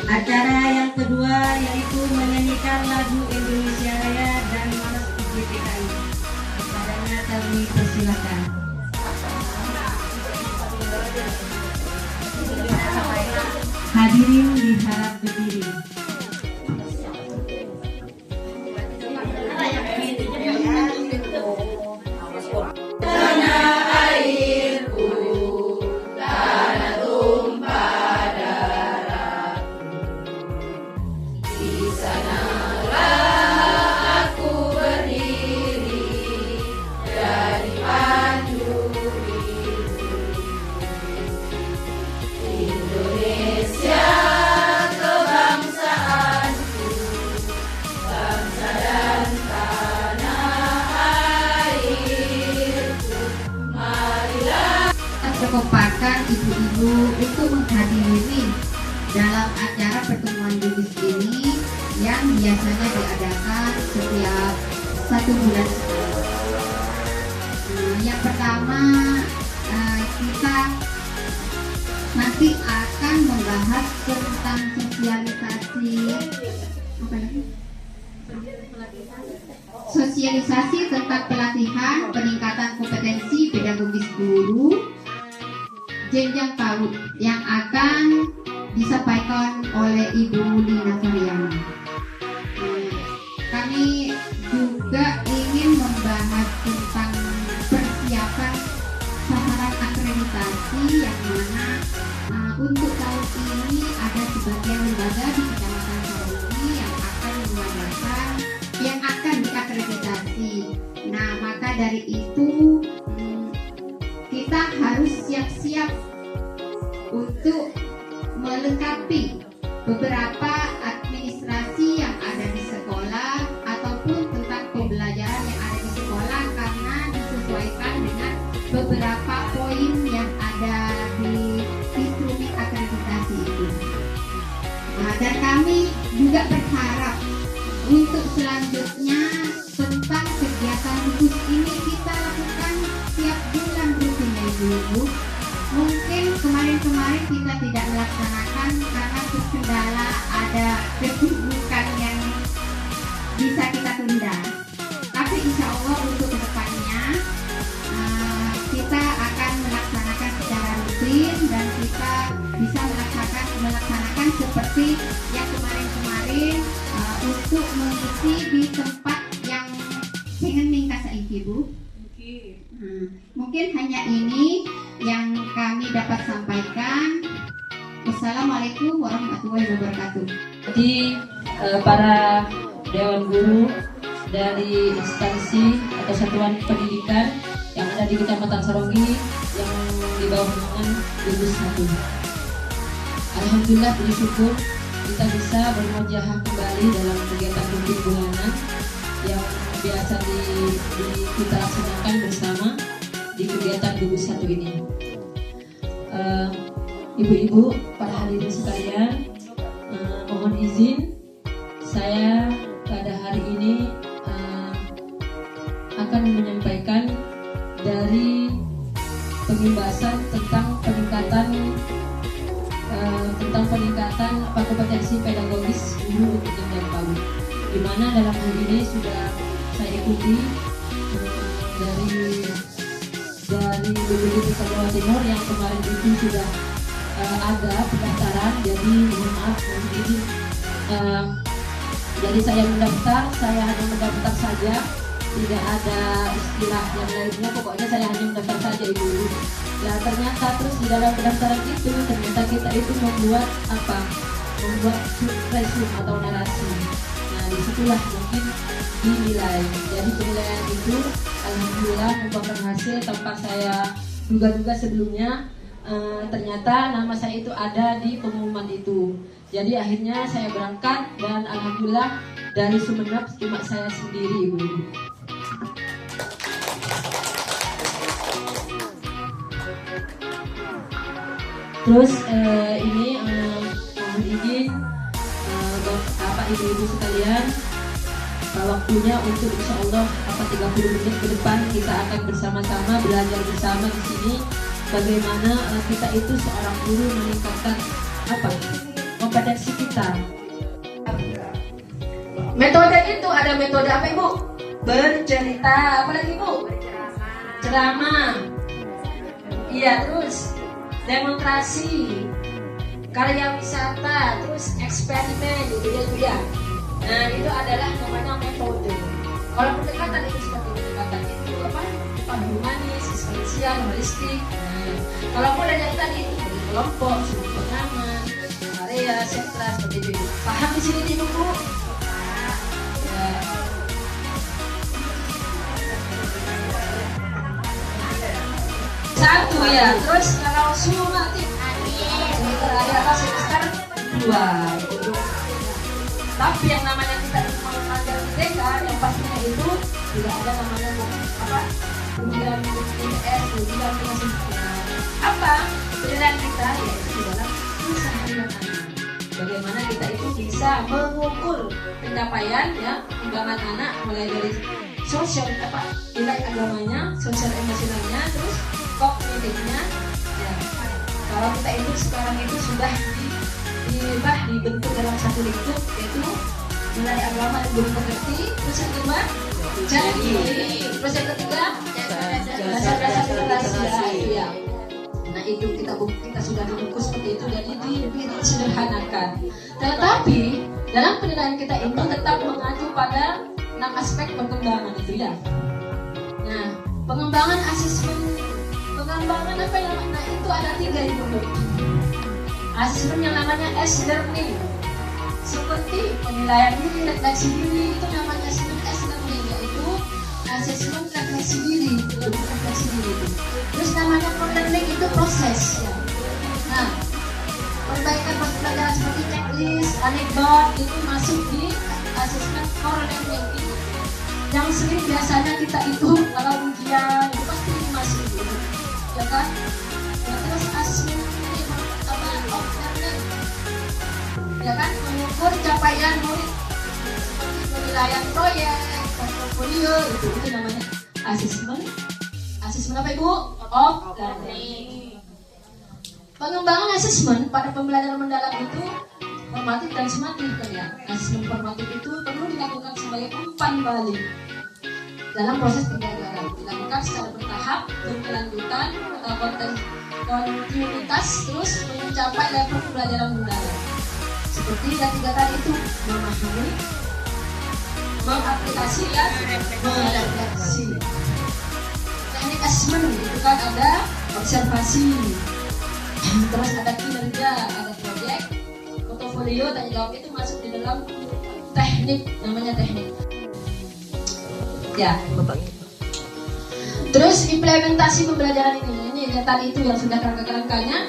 Acara yang kedua yaitu menyanyikan lagu Indonesia Raya dan Malas PGPKI. Kepadanya kami persilakan. Hadirin diharap berdiri. Kekompakan ibu-ibu untuk menghadiri dalam acara pertemuan Bugis ini yang biasanya diadakan setiap 1 bulan sekali. Yang pertama, kita nanti akan membahas tentang sosialisasi tentang pelatihan peningkatan kompetensi pedagogis guru jenjang PAUD yang akan disampaikan oleh Ibu Lina Faryana. Kami juga ingin membahas tentang persiapan sasaran akreditasi yang mana untuk tahun ini ada sebagian lembaga di Kecamatan Saronggi yang akan diakreditasi. Nah, maka dari itu kita harus siap-siap untuk melengkapi beberapa administrasi yang ada di sekolah ataupun tentang pembelajaran yang ada di sekolah karena disesuaikan dengan beberapa poin yang ada di instrumen akreditasi itu. Dan kami juga berharap untuk selanjutnya tentang kegiatan khusus ini kita lakukan tiap bulan rutin ya Ibu. Mungkin kemarin kita tidak melaksanakan karena terkendala ada kesibukan yang bisa kita tunda. Tapi insya Allah untuk kedepannya kita akan melaksanakan secara rutin dan kita bisa melaksanakan seperti yang kemarin untuk mengisi di tempat yang pengen mengkasa Ibu. Mungkin hanya ini yang kami dapat sampaikan. Wassalamualaikum warahmatullahi wabarakatuh. Jadi para Dewan Guru dari instansi atau satuan pendidikan yang ada di Kecamatan Saronggi yang di bawah naungan Bugis 1. Alhamdulillah bersyukur kita bisa bermuajahah kembali dalam kegiatan rutin bulanan yang biasa kita laksanakan bersama di kegiatan Bugis 1 ini. Ibu-ibu, para hadirin sekalian, mohon izin saya pada hari ini akan menyampaikan dari pembahasan tentang peningkatan kompetensi pedagogis guru untuk jenjang PAUD, di mana dalam hal ini sudah saya ikuti dari BPD Jawa Timur yang kemarin itu sudah ada pendaftaran, jadi mohon maaf izin. Jadi saya hanya mendaftar saja, tidak ada istilah yang lainnya, pokoknya saya hanya mendaftar saja Ibu. Ya ternyata terus di dalam pendaftaran itu ternyata kita itu membuat resume atau narasi. Nah disitulah mungkin dinilai. Jadi penilaian itu alhamdulillah merupakan hasil tanpa saya duga-duga sebelumnya. Ternyata nama saya itu ada di pengumuman itu. Jadi akhirnya saya berangkat dan alhamdulillah dari Sumeneb cuma saya sendiri Ibu. Terus ini mohon izin Bapak Ibu-ibu sekalian, waktunya untuk insya Allah 30 menit ke depan kita akan bersama-sama belajar bersama di sini bagaimana kita itu seorang guru meningkatkan kompetensi kita. Metode itu ada metode apa Ibu? Bercerita, apa lagi Bu? Ceramah. Iya, terus demonstrasi, karya wisata, terus eksperimen gitu ya. Nah, itu adalah namanya metode. Kalau pendekatan itu seperti pendekatan itu apa? Humanis, eksistensial, holistik. Nah, kalau model yang tadi itu bagi kelompok, sudut pengaman, area, sentra seperti itu. Paham di sini Ibu? Ya. Satu ya. Terus kalau sumatif, ada apa semester 2. Tapi yang namanya kita mengajar TK yang pastinya itu tidak ada namanya apa? Ujian IPS, ujian apa? Penilaian kita yaitu di dalam keseharian anak. Bagaimana kita itu bisa mengukur pencapaian ya perkembangan anak mulai dari sosial nilai agamanya, sosial emosionalnya, terus kognitifnya. Ya. Kalau kita itu sekarang itu sudah dibentuk dalam satu lingkup yaitu nilai agama dan guru mengerti, terus yang kedua jadi, terus yang ketiga dasar-dasar relasi ya. Nah itu kita sudah dibungkus seperti itu dan disederhanakan. Tetapi dalam penilaian kita itu tetap mengacu pada 6 aspek perkembangan itu ya. Nah pengembangan asesmen, pengembangan apa yang namanya itu ada 3 Ibu. Asesmen yang namanya S-learning seperti penilaian diri, refleksi diri, itu namanya asesmen S-learning, yaitu asesmen refleksi diri, refleksi diri itu. Terus namanya core-learning itu proses ya. Nah perbaikan pelajaran seperti checklist, anekdot itu masuk di asesmen core-learning itu. Yang sering biasanya kita itu kalau ujian itu pasti masuk gitu, ya kan? Nah, terus asesmen ya kan, mengukur capaian murid seperti penilaian proyek, portfolio itu namanya asesmen apa Ibu? Of learning. Pengembangan asesmen pada pembelajaran mendalam itu formatif dan sumatif kan ya. Asesmen formatif itu perlu dilakukan sebagai umpan balik dalam proses pembelajaran, dilakukan secara bertahap, berkelanjutan atau kontinuitas terus mencapai level pembelajaran mendalam. Seperti yang 3 tadi itu memahami, mengaplikasikan, merefleksi. Teknik asesmen itu kan ada observasi, terus ada kinerja, ada proyek, portofolio, tanya jawab itu masuk di dalam teknik, namanya teknik. Ya. Terus implementasi pembelajaran ini yang tadi itu yang sudah kerangka-kerangkanya.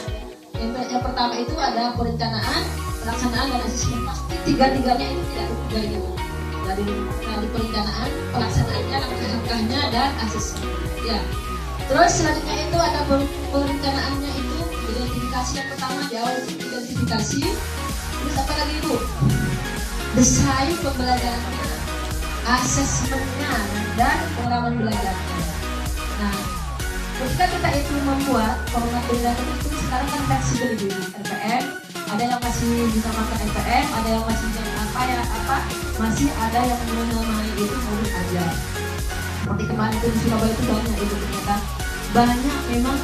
Yang pertama itu ada perencanaan, pelaksanaan dan asesmen. Pasti 3-tiganya itu tidak luput dari perencanaan, pelaksanaannya, langkah-langkahnya dan asesmen. Ya. Terus selanjutnya itu ada perencanaannya itu identifikasi yang pertama jauh identifikasi. Terus apa lagi Ibu? Desain pembelajaran, asesmennya dan pengalaman belajarnya. Nah, ketika kita itu membuat format belajar itu sekarang kan fleksibel di LPM, ada yang masih bisa makan LPM, ada yang masih masih ada yang menamai itu modul ajar. Seperti kemarin itu di Surabaya itu banyak itu ternyata banyak memang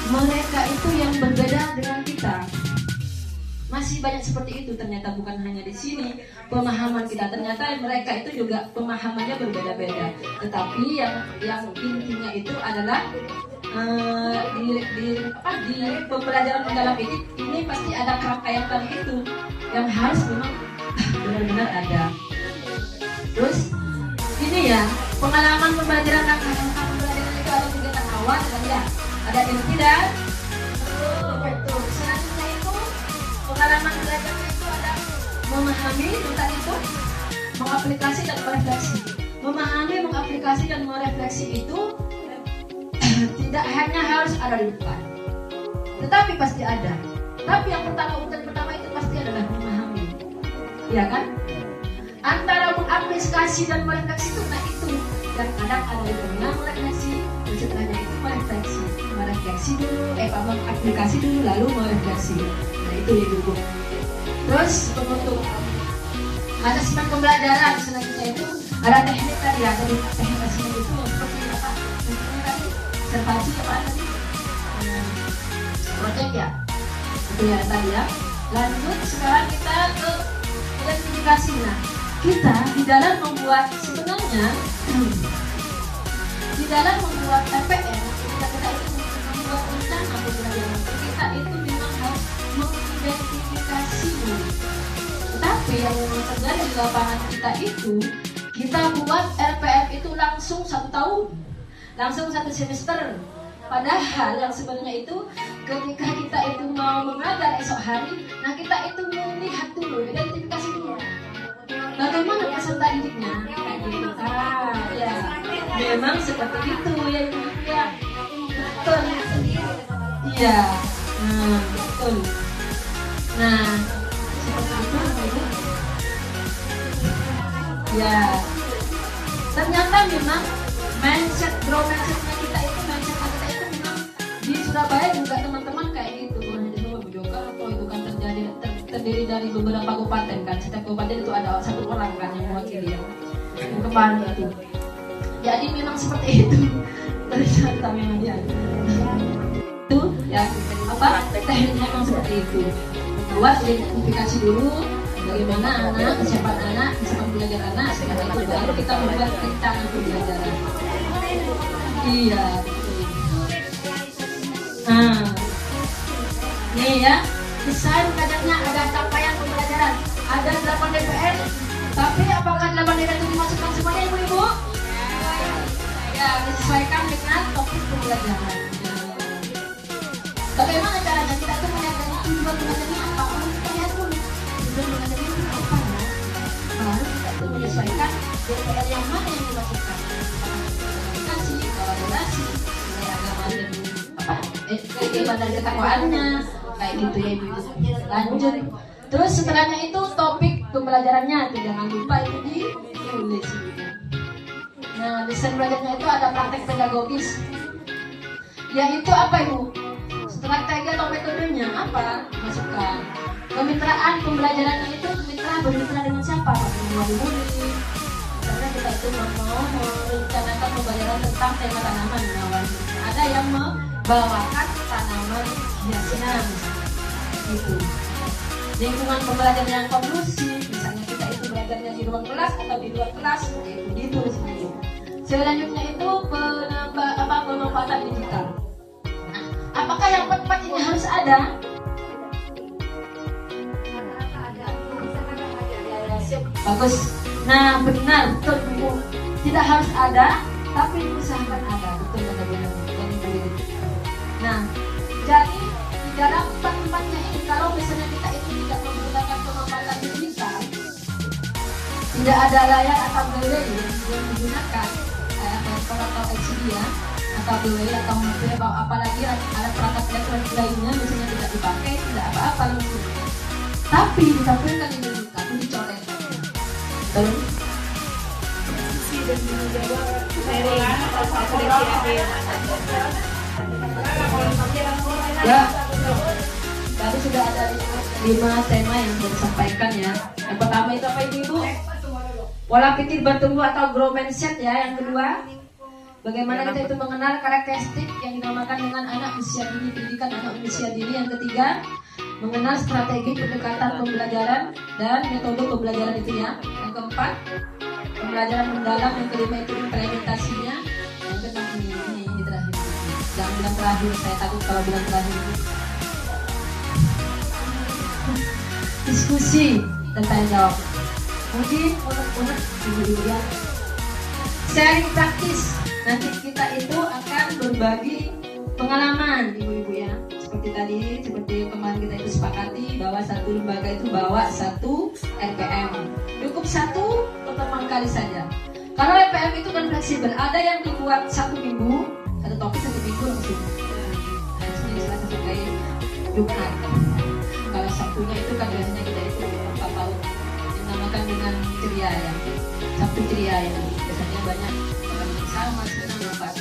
mereka itu yang berbeda dengan kita. Masih banyak seperti itu ternyata, bukan hanya di sini pemahaman kita, ternyata mereka itu juga pemahamannya berbeda-beda. Tetapi yang intinya itu adalah di pembelajaran mendalam ini pasti ada kerangka yang tadi itu yang harus memang benar-benar ada. Terus ini ya pengalaman pembelajaran, rangka-rangka pembelajaran itu ada 3 tahap awal ya, ada inti dan betul. Selanjutnya itu pengalaman belajarnya itu ada memahami tentang itu, mengaplikasi dan merefleksi. Memahami, mengaplikasi dan merefleksi itu tidak hanya harus ada di depan, tetapi pasti ada. Tapi yang urutan pertama itu pasti adalah memahami, ya kan? Antara aplikasi dan merefleksi itu, nah itu dan kadang ada yang pernah merefleksi, setelahnya itu merefleksi dulu, aplikasi dulu lalu merefleksi. Nah itu ya dulu. Terus untuk asesmen pembelajaran selanjutnya itu ada teknik tadi ya, dari teknik asesmen itu seperti apa? Observasi apa tadi? Project ya, itu ya tadi ya. Lanjut sekarang kita ke identifikasi. Nah, kita di dalam membuat sebenarnya di dalam membuat RPM kita itu membuat rencana pembelajaran kita itu memang harus mengidentifikasi dulu. Tetapi yang terjadi di lapangan kita itu kita buat RPM itu langsung 1 tahun, langsung 1 semester. Padahal yang sebenarnya itu ketika kita itu mau mengajar esok hari, nah kita itu melihat dulu, identifikasi dulu. Bagaimana peserta didiknya? Kayak gitu. Ya, memang seperti itu ya ibu ya. Betul. Iya. Betul. Nah, seperti itu ibu. Ya. Ternyata memang grow mindsetnya kita itu di Surabaya juga teman-teman kayak gitu. Di Mojokerto itu kan terdiri dari beberapa kabupaten kan. Setiap kabupaten itu ada 1 orang kan yang mewakili yang kemarin itu. Jadi memang seperti itu. Ternyata memang dia itu ya tekniknya memang seperti itu. Buat identifikasi dulu bagaimana anak, kesiapan belajar anak, setelah itu baru kita membuat rencana pembelajaran. Iya. Nih ya, desain belajarnya ada capaian pembelajaran, ada 8 DPR. Tapi apakah 8 DPR itu dimasukkan semuanya ibu-ibu? Ya, disesuaikan dengan topik pembelajaran. Bagaimana caranya kita itu menyadari tujuan belajarnya apa? Kita lihat dulu tujuan belajarnya itu apa ya. Baru kita itu menyesuaikan DPR yang mana yang dimasukkan. Komunikasi, kolaborasi, nilai agama dan kehidupan dan ketakwaannya, kayak gitu ya ibu. Lanjut. Terus setelahnya itu topik pembelajarannya itu jangan lupa itu ditulis. Nah, desain belajarnya itu ada praktek pedagogis. Yaitu apa ibu? Strategi atau metodenya apa? Masukkan. Kemitraan pembelajarannya itu bermitra dengan siapa? Dengan murid. Karena kita itu mau merencanakan pembelajaran tentang tema tanaman. Ada yang membawakan tanaman hiasan. Gitu. Lingkungan pembelajaran yang kondusif, misalnya kita itu belajarnya di ruang kelas atau di luar kelas, itu ditulis dulu. Selanjutnya itu pemanfaatan digital. Nah, apakah yang keempat ini harus ada? Bagus. Nah, benar, betul ibu. Tidak harus ada, tapi diusahakan ada. Betul benar-benar. Nah, jadi di dalam tempat-tempatnya ini, kalau misalnya kita itu tidak menggunakan pemanfaatan digital, tidak ada layar atau galeri yang digunakan, kayak laptop atau LCD ya, atau galeri atau HP atau apalagi ada perangkat elektronik lainnya, misalnya tidak dipakai, tidak apa-apa langsung. Tapi ditampilkan ini, tapi dicoret. Betul? Ya, tadi sudah ada 5 tema yang sudah disampaikan ya. Yang pertama itu apa ibu? Pola pikir bertumbuh atau grow mindset ya. Yang kedua, bagaimana kita itu mengenal karakteristik yang dinamakan dengan anak usia dini, pendidikan anak usia dini. Yang ketiga, mengenal strategi pendekatan pembelajaran dan metode pembelajaran itu ya. Yang keempat, pembelajaran mendalam. Yang kelima itu implementasinya. Yang keenam ini terakhir. Jangan bilang terakhir, saya takut kalau bilang terakhir. Diskusi dan tanya jawab. Mungkin unek-unek ibu-ibu ya. Sharing praktis. Nanti kita itu akan berbagi pengalaman ibu-ibu ya. Seperti tadi, seperti kemarin kita itu sepakati bahwa satu lembaga itu bawa 1 RPM. Cukup 1 pertemuan kali saja. Kalau RPM itu kan fleksibel. Ada yang dibuat 1 minggu, 1 topik 1 minggu langsung. Senin, Selasa, sampai Jumat. Kalau Sabtunya itu kan biasanya kita itu 4 tahun dinamakan dengan ceria ya. Sabtu ceria ya. Biasanya banyak orang yang sama senang dapat.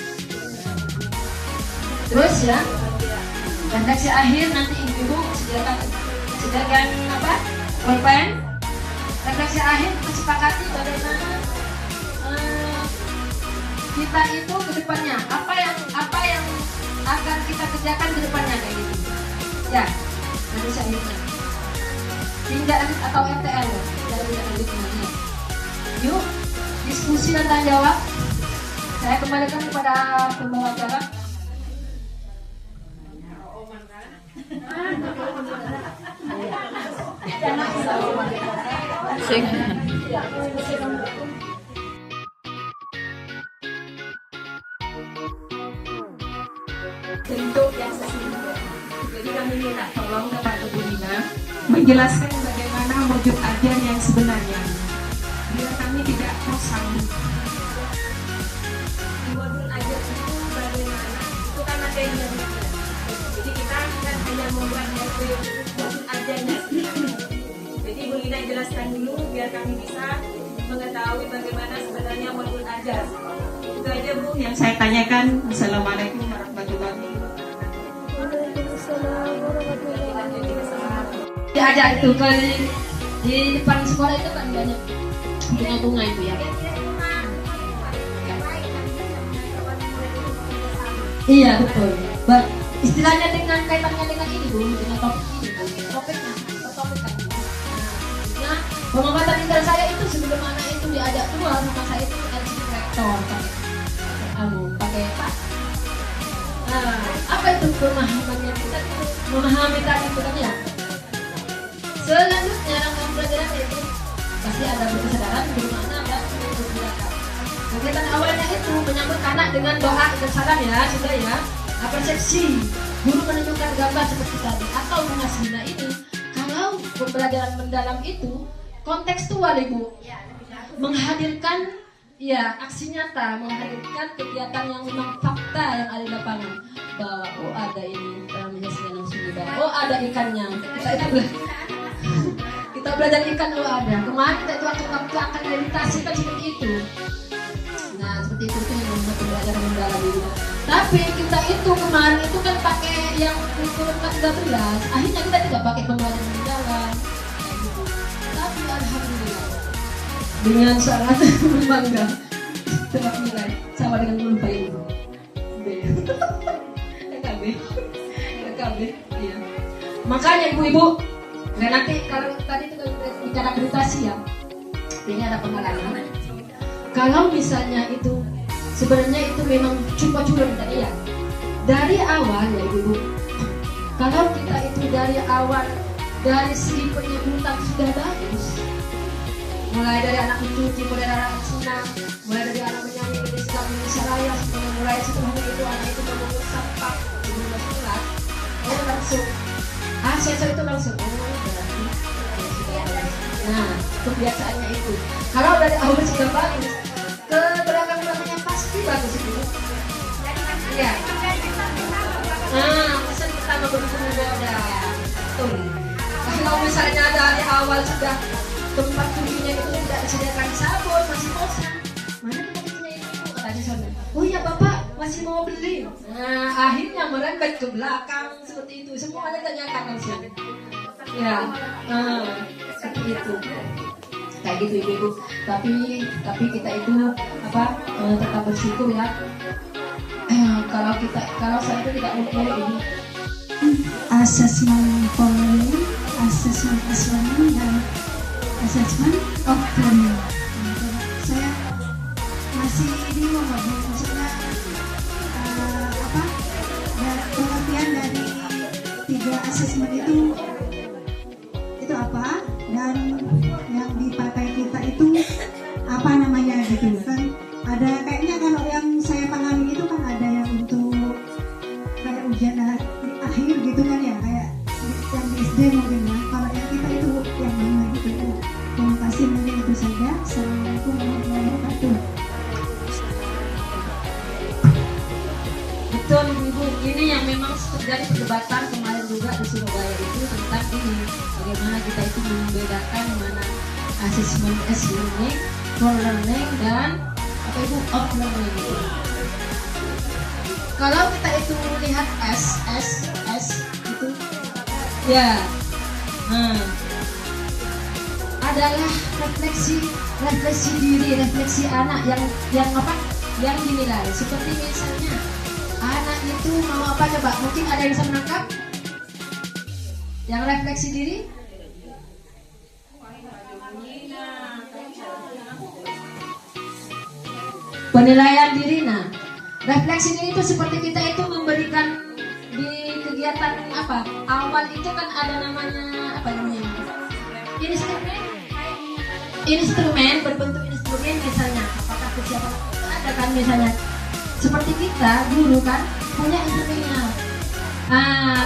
Terus ya, redaksi akhir nanti ibu sediakan apa? Pulpen. Redaksi akhir kesepakati bagaimana kita itu ke depannya, apa yang akan kita kerjakan ke depannya kayak gitu. Ya, redaksi akhirnya. Tindak lanjut atau RTL ya, dari lanjutnya. Yuk, diskusi dan tanya jawab. Saya kembalikan kepada pembawa acara. Bentuk yang sesungguhnya. Jadi kami minta tolong kepada Bu Nina menjelaskan bagaimana wujud ajar yang sebenarnya, biar kami tidak kosong. Di wujud ajar itu bagaimana? Itu kan ada yang nyebutnya. Jadi kita kan hanya membuat wujud ajarnya. Jadi Bu Nina jelaskan dulu biar kami bisa mengetahui bagaimana sebenarnya wujud ajar. Itu aja Bu yang saya tanyakan. Assalamualaikum warahmatullahi wabarakatuh. Diajak itu ke di depan sekolah itu kan banyak bunga-bunga itu ya. Iya betul. Istilahnya dengan kaitannya dengan ini Bu, dengan topik ini Bu. Topiknya, topik kan. Nah, pengobatan intel saya itu sebelum anak itu diajak keluar sama saya itu ada rektor pakai apa? Nah, apa itu pemahamannya kita memahami tadi itu kan ya. Selanjutnya dalam pelajaran itu pasti ada kesadaran bagaimana ada tindakan. Kegiatan awalnya itu menyambut anak dengan doa dan salam ya, sudah ya. Persepsi guru menunjukkan gambar seperti tadi atau mengasihna ini. Kalau pembelajaran mendalam itu kontekstual Ibu, menghadirkan ya aksi nyata, menghadirkan kegiatan yang memang fakta yang ada di lapangan. Bahwa oh ada ini, transaksinya langsung dibawa. Oh ada ikannya. Kita belajar ikan oh ada. Kemarin kita itu waktu akan meditasi kan seperti itu. Nah seperti itu yang membuat pembelajaran mendalam itu. Tapi kita itu kemarin itu kan pakai yang kurikulum 13. Akhirnya kita tidak pakai pembelajaran mendalam. Tapi alhamdulillah dengan sangat berbangga dapat nilai sama dengan guru paling itu. EKB, iya. Makanya ibu-ibu, nah nanti kalau tadi itu bicara akreditasi ya, ini ada pengalaman. Kalau misalnya itu sebenarnya itu memang cuma-cuma tadi ya. Dari awal ya ibu-ibu, kalau kita itu dari awal dari segi penyebutan sudah bagus. Mulai dari anak mencuci, mulai dari anak senang, mulai dari anak menyanyi di Islam Indonesia Raya, mulai setelahnya itu anak itu memungut sampah, memungut surat, langsung, sensor itu langsung, berarti nah, kebiasaannya itu. Kalau dari awal sudah bagus, ke belakang-belakangnya pasti bagus itu. Iya. Pesan pertama begitu mudah. Betul. Kalau misalnya dari awal sudah tempat cucinya itu tidak disediakan sabun, masih kosong. Mana tempat cucinya itu? Katanya sana. Oh iya bapak masih mau beli. Nah akhirnya merembet ke belakang seperti itu. Semuanya tanyakan langsung. Ya, seperti itu. Kayak gitu ibu-ibu. Tapi kita itu tetap bersyukur ya. Kalau saya itu tidak mempunyai ini. Assessment following, assessment Islami dan assessment of learning. Saya masih bingung maksudnya pengertian dari 3 assessment itu apa dan yang dipakai kita itu apa namanya gitu kan. Ada kayaknya kalau yang saya pahami itu kan ada yang untuk kayak ujian akhir gitu kan ya, kayak yang di SD mungkin ya. Kalau yang kita itu yang mana gitu ya. Terima kasih, mungkin itu saja. Assalamualaikum warahmatullahi wabarakatuh. Betul ibu, ini yang memang terjadi perdebatan kemarin juga di Surabaya itu tentang ini bagaimana kita itu membedakan mana asesmen learning for learning dan apa itu of learning. Kalau kita itu lihat S itu ya, adalah refleksi diri, refleksi anak yang apa? Yang dinilai. Seperti misalnya anak itu mau apa coba? Mungkin ada yang bisa menangkap? Yang refleksi diri? Penilaian diri. Nah, refleksi diri itu seperti kita itu memberikan di kegiatan apa? Awal itu kan ada namanya apa namanya? Instrumen berbentuk instrumen misalnya. Apakah kesiapan itu ada kan misalnya? Seperti kita guru kan punya instrumennya.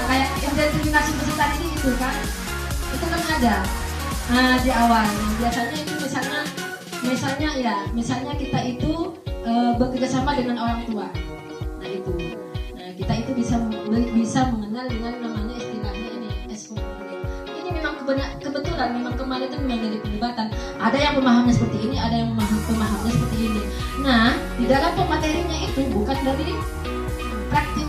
Kayak identifikasi peserta didik itu kan ada di awal. Nah, biasanya itu misalnya kita itu bekerja sama dengan orang tua. Nah kita itu bisa mengenal dengan namanya istilahnya ini SOP. Ini memang kebetulan memang kemarin itu memang dari perdebatan. Ada yang pemahamnya seperti ini, ada yang pemahamnya seperti ini. Nah di dalam pematerinya itu bukan dari praktik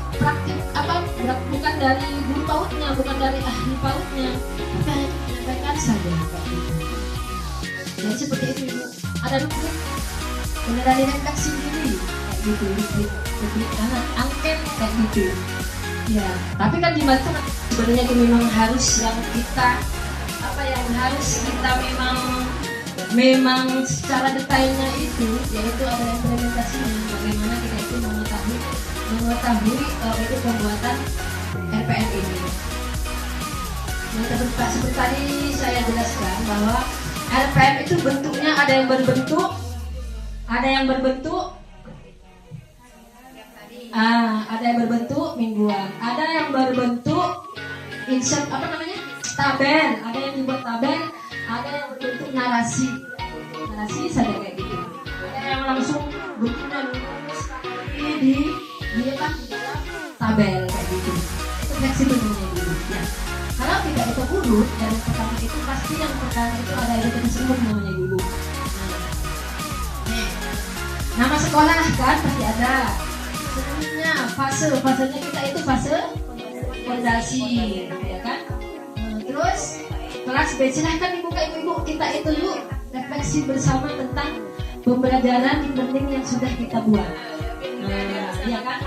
apa, bukan dari guru PAUD-nya, bukan dari ahli PAUD-nya, tapi hanya menyampaikan saja kayak gitu. Jadi seperti itu Ibu. Ada rubrik penilaian refleksi diri kayak gitu, rubrik anak angket kayak gitu. Ya, tapi kan di mana sebenarnya itu memang harus yang kita memang secara detailnya itu, yaitu ada implementasinya, bagaimana kita itu mengetahui itu pembuatan RPM ini. Nah, seperti tadi saya jelaskan bahwa RPM itu bentuknya ada yang berbentuk mingguan, ada yang berbentuk insert tabel, ada yang dibuat tabel, ada yang berbentuk narasi saja kayak gitu, ada yang langsung bentuknya di dalam tabel kayak gitu. Itu fleksibelnya dulu ya. Kalau tidak itu urut dari pertama itu pasti yang pertama itu ada identitas umum namanya dulu. Nama sekolah kan pasti ada. Selanjutnya fasenya kita itu fase fondasi, ya kan? Terus kelas B, silahkan dibuka ibu-ibu, kita itu yuk refleksi bersama tentang pembelajaran learning yang sudah kita buat. Ya kan?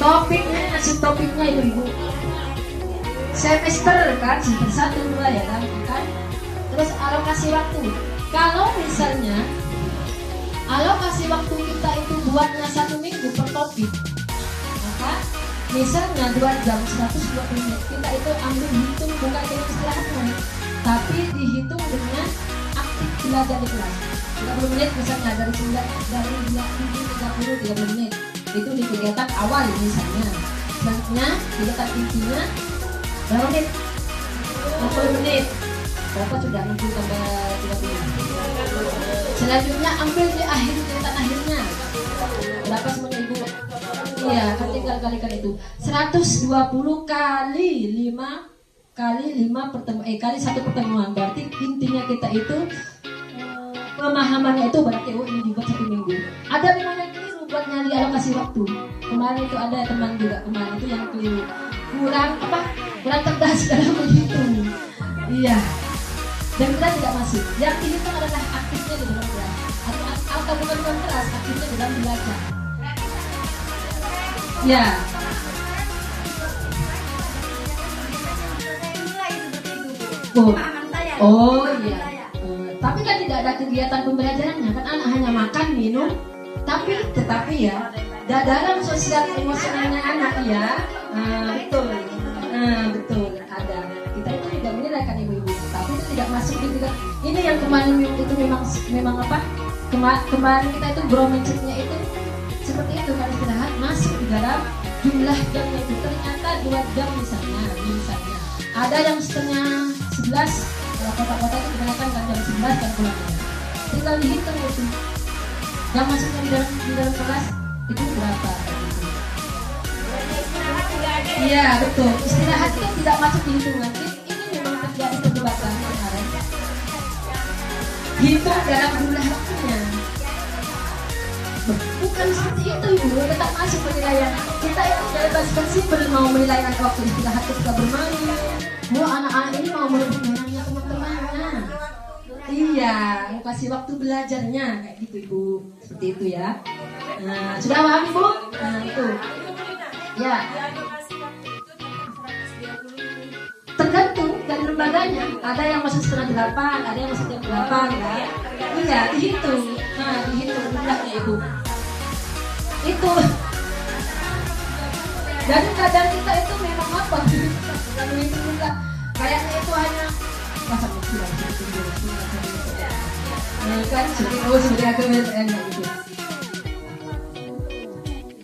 Topiknya ibu-ibu. Semester kan, semester 1, 2 ya kan? Terus alokasi waktu. Kalau misalnya alokasi waktu kita itu buatnya 1 minggu per topik, maka misalnya 2 jam 120 menit, kita itu ambil hitung bukan dengan istirahatnya, tapi dihitung dengan aktif belajar di kelas 30 menit misalnya, dari 30 menit itu di kegiatan awal misalnya. Selanjutnya kegiatan intinya berapa menit? 60 menit. Berapa sudah 60 tambah 30? Selanjutnya ambil di akhir kegiatan akhirnya. Berapa semuanya ibu? Iya, kan tinggal kalikan itu. 120 kali 5 kali 1 pertemuan. Berarti intinya kita itu pemahamannya itu berarti ini dibuat 1 minggu. Ada memang yang keliru buat nyari alokasi waktu. Kemarin itu ada teman juga kemarin itu yang keliru. Kurang cerdas dalam menghitung. Iya. Dan kita tidak masuk. Yang dihitung adalah aktifnya di dalam kelas. Atau bukan kelas, aktifnya di dalam belajar. Ya. Oh iya. Tapi kan tidak ada kegiatan pembelajarannya, kan anak hanya makan, minum. Tetapi ya, dalam sosial emosionalnya anak ya, betul ada. Kita itu juga menilai kan ibu-ibu, tapi itu tidak masuk juga. Ini yang kemarin itu memang apa? Kemarin kita itu bromance-nya itu seperti itu kan, istirahat masuk di dalam jumlah jamnya itu ternyata 2 jam misalnya. Ada yang setengah 11, kalau kota-kota itu kebanyakan kan jam 11 kan pulangnya. Tinggal dihitung itu. Yang masuknya di dalam kelas itu berapa? Iya betul. Istirahat itu tidak masuk di hitungan. Ini memang terjadi perdebatan kemarin. hitung dalam jumlah waktunya. Bukan seperti itu Ibu, tetap masuk penilaian. Kita yang bebas fleksibel mau menilai waktu istirahat ketika bermain. Anak-anak ini mau merebut mainannya teman-temannya. Iya, mau kasih waktu belajarnya kayak gitu Ibu, seperti itu ya. Nah, sudah paham Ibu? Nah itu, ya. Tergantung dari lembaganya. Ada yang masih 7:30, ada yang masih jam 8 ya. Iya, dihitung. Nah, dihitung jumlahnya Ibu. Itu. Jadi kadang kita itu memang apa? Kalau itu juga kayaknya itu hanya masa kecil kan seperti aku gitu.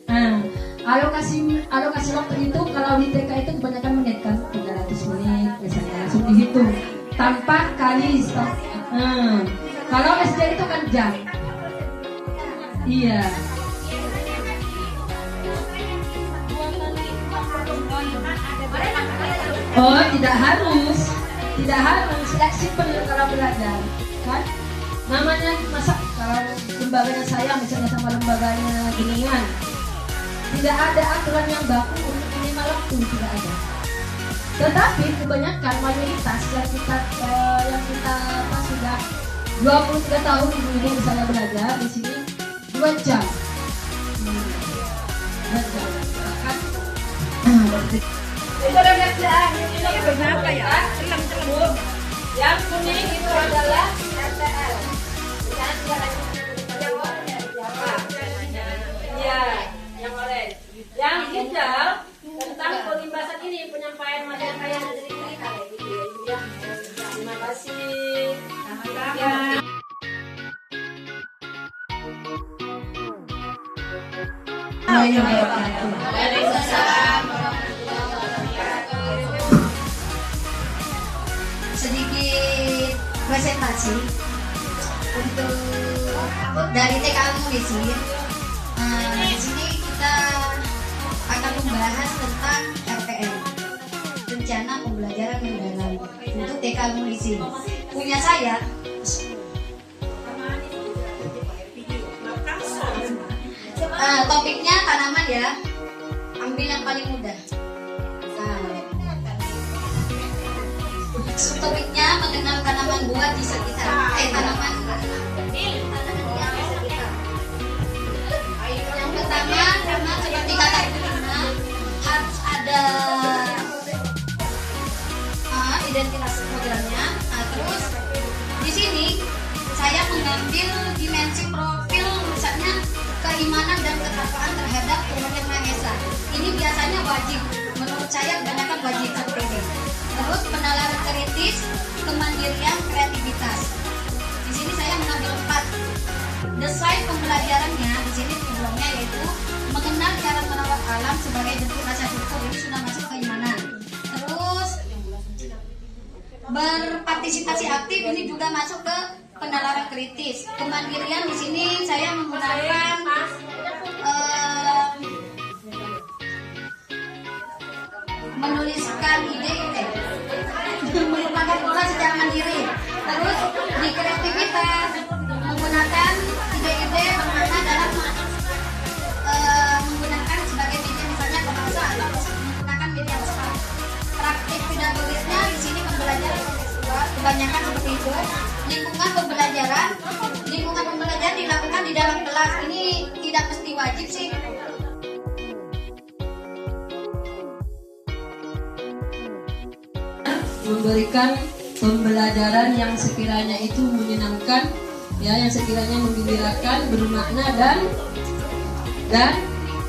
Nah, alokasi waktu itu kalau di TK itu kebanyakan menit kan 300 menit misalnya langsung dihitung tanpa kali stop. Kalau SD itu kan jam. Iya. Oh, tidak harus, fleksibel kalau belajar, kan? Namanya masa kalau lembaganya saya misalnya sama lembaganya Geningan, tidak ada aturan yang baku untuk minimal waktu, tidak ada. Tetapi kebanyakan mayoritas yang kita sudah 23 tahun ini misalnya belajar di sini 2 jam. 2 jam, kan? Itu ada ini berapa ya? Celem-celem. Yang kuning itu adalah RTL. Iya, yang orange. Yang hijau tentang pelimbasan ini, penyampaian materi yang dari kita gitu ya. Terima kasih. Ya. Sedikit presentasi untuk dari TK Amunisi. Di sini kita akan membahas tentang RPM, rencana pembelajaran mendalam untuk TK Amunisi. Punya saya. Topiknya tanaman ya. Ambil yang paling mudah. Subtopiknya mengenal tanaman buah di sekitar. Tanaman yang di sekitar. Yang pertama, karena seperti kata Ibu harus ada identitas programnya. Terus di sini saya mengambil dimensi profil, misalnya keimanan dan ketakwaan terhadap Tuhan Yang Maha Esa. Ini biasanya wajib, menurut saya kebanyakan wajib seperti ini. Terus penalaran kritis, kemandirian, kreativitas. Di sini saya mengambil 4. Desain pembelajarannya di sini tujuannya yaitu mengenal cara merawat alam sebagai bentuk rasa syukur. Ini sudah masuk keimanan. Terus berpartisipasi aktif, ini juga masuk ke penalaran kritis. Kemandirian di sini saya menggunakan menuliskan ide-ide, merupakan pola secara mandiri. Terus di kreativitas menggunakan ide-ide bermakna dalam menggunakan sebagai media misalnya bahasa atau menggunakan media sosial. Praktik pedagogisnya di sini pembelajaran kontekstual kebanyakan seperti itu. Lingkungan pembelajaran dilakukan di dalam kelas. Ini tidak mesti wajib sih. Memberikan pembelajaran yang sekiranya itu menyenangkan, ya, yang sekiranya menggembirakan, bermakna dan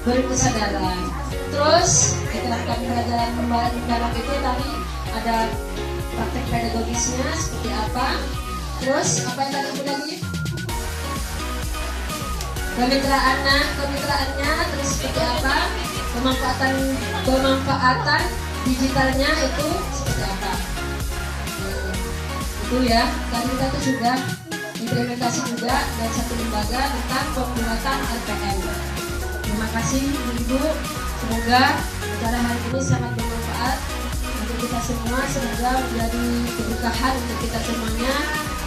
berkesadaran. Terus diterapkan pembelajaran mendalam itu tadi ada praktek pedagogisnya seperti apa. Terus apa yang tadi lagi? Kemitraannya terus seperti apa? Pemanfaatan digitalnya itu seperti apa? Itu ya, tadi kita tuh sudah implementasi juga dari satu lembaga tentang pembuatan RPM. Terima kasih Ibu, semoga acara hari ini sangat bermanfaat untuk kita semua, semoga menjadi keberkahan untuk kita semuanya.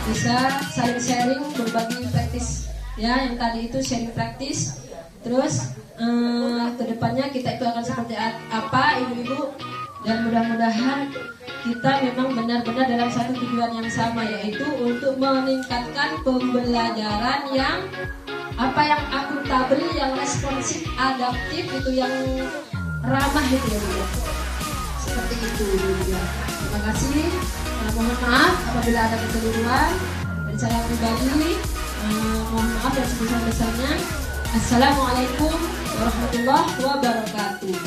bisa saling sharing, berbagi praktis ya, yang tadi itu sharing praktis. Terus kedepannya kita itu akan seperti apa ibu-ibu, dan mudah-mudahan kita memang benar-benar dalam satu tujuan yang sama, yaitu untuk meningkatkan pembelajaran yang yang akuntabel, yang responsif, adaptif, itu yang ramah itu ya Bu. Seperti itu ya. Terima kasih. Mohon maaf apabila ada kekeliruan dari saya pribadi. Mohon maaf yang sebesar-besarnya. Assalamualaikum warahmatullahi wabarakatuh.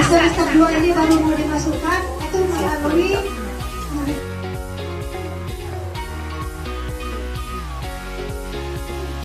Semester 2 ini baru mau dimasukkan, itu melalui